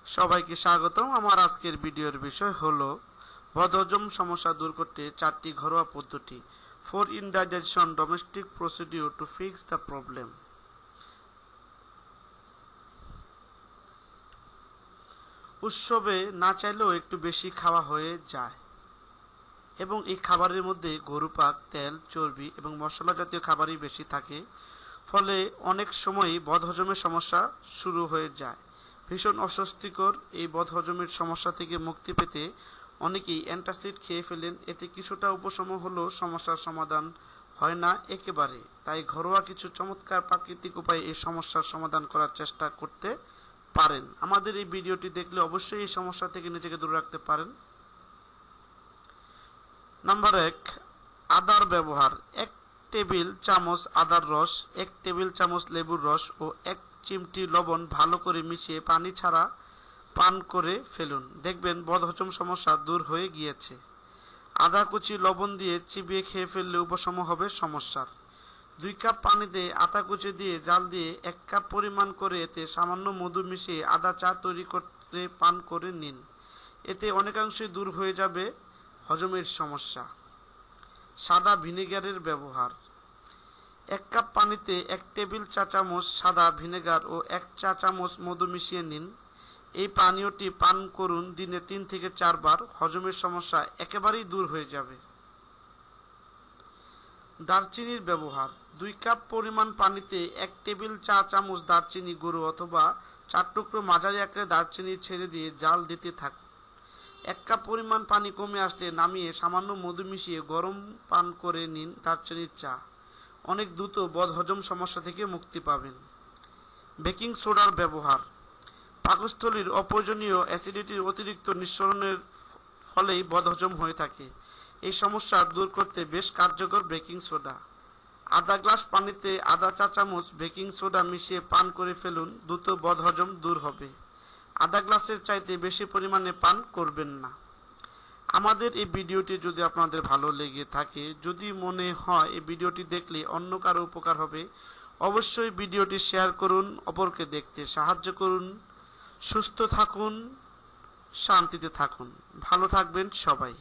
সবাইকে স্বাগতম। আমার আজকের ভিডিওর বিষয় হলো বদহজম সমস্যা দূর করতে 4টি ঘরোয়া পদ্ধতি, 4 indigestion domestic procedure to fix the problem। উৎসবে না চাইলেও একটু বেশি খাওয়া হয়ে যায় এবং এই খাবারের মধ্যে গরু পাক, তেল, চর্বি এবং মশলা জাতীয় খাবারই বেশি থাকে, ফলে অনেক সময়ই বদহজমের সমস্যা শুরু হয়ে যায়। ভীষণ অস্বস্তিকর এই বদহজমের সমস্যা থেকে মুক্তি পেতে অনেকেই অ্যান্টাসিড খেয়ে ফেলেন। এতে কিছুটা উপশম হলেও সমস্যার সমাধান হয় না একেবারে। তাই ঘরোয়া কিছু চমৎকার প্রাকৃতিক উপায়ে এই সমস্যার সমাধান করার চেষ্টা করতে পারেন। আমাদের এই ভিডিওটি দেখলে অবশ্যই এই সমস্যা থেকে নিজেকে দূরে রাখতে পারেন। নাম্বার 1, আদার ব্যবহার। 1 টেবিল চামচ আদার রস, 1 টেবিল চামচ লেবুর রস ও 1 চিমটি লবণ ভালো করে মিশিয়ে পানি ছাড়া পান করে ফেলুন। দেখবেন বদহজম সমস্যা দূর হয়ে গিয়েছে। আদা কুচি লবণ দিয়ে চিবিয়ে খেয়ে ফেললে উপশম হবে সমস্যার। 2 কাপ পানিতে আদা কুচি দিয়ে জাল দিয়ে 1 কাপ পরিমাণ করে এতে সামান্য মধু মিশিয়ে আদা চা তৈরি করে পান করে নিন। এতে অনেকাংশই দূর হয়ে যাবে হজমের সমস্যা। সাদা ভিনেগারের ব্যবহার। 1 কাপ পানিতে 1 টেবিল চা চামচ সাদা ভিনেগার ও 1 চা চামচ মধু মিশিয়ে নিন। এই পানীয়টি পান করুন দিনে 3 থেকে 4 বার। হজমের সমস্যা একেবারেই দূর হয়ে যাবে। দারচিনির ব্যবহার। 2 কাপ পরিমাণ পানিতে 1 টেবিল চা চামচ দারচিনি গুঁড়ো অথবা 4 টুকরো মাঝারি আকারের দারচিনি ছেড়ে দিয়ে জাল দিতে থাকুন। 1 কাপ পরিমাণ পানি কমে আসলে নামিয়ে সামান্য মধু মিশিয়ে গরম পান করে নিন দারচিনির চা। অনেক দ্রুত বদহজম সমস্যা থেকে মুক্তি পাবেন। বেকিং সোডার ব্যবহার। পাকস্থলীর অপ্রয়োজনীয় অ্যাসিডিটির অতিরিক্ত নিঃসরণের ফলেই বদহজম হয়ে থাকে। এই সমস্যা দূর করতে বেশ কার্যকর বেকিং সোডা। আধা গ্লাস পানিতে আধা চা চামচ বেকিং সোডা মিশিয়ে পান করে ফেলুন, দ্রুত বদহজম দূর হবে। আধা গ্লাসের চাইতে বেশি পরিমাণে পান করবেন না। আমাদের এই ভিডিওটি যদি আপনাদের ভালো লেগে থাকে, যদি মনে হয় এই ভিডিওটি দেখলে অন্য কারো উপকার হবে, অবশ্যই ভিডিওটি শেয়ার করুন, অপরকে দেখতে সাহায্য করুন। সুস্থ থাকুন, শান্তিতে থাকুন, ভালো থাকবেন সবাই।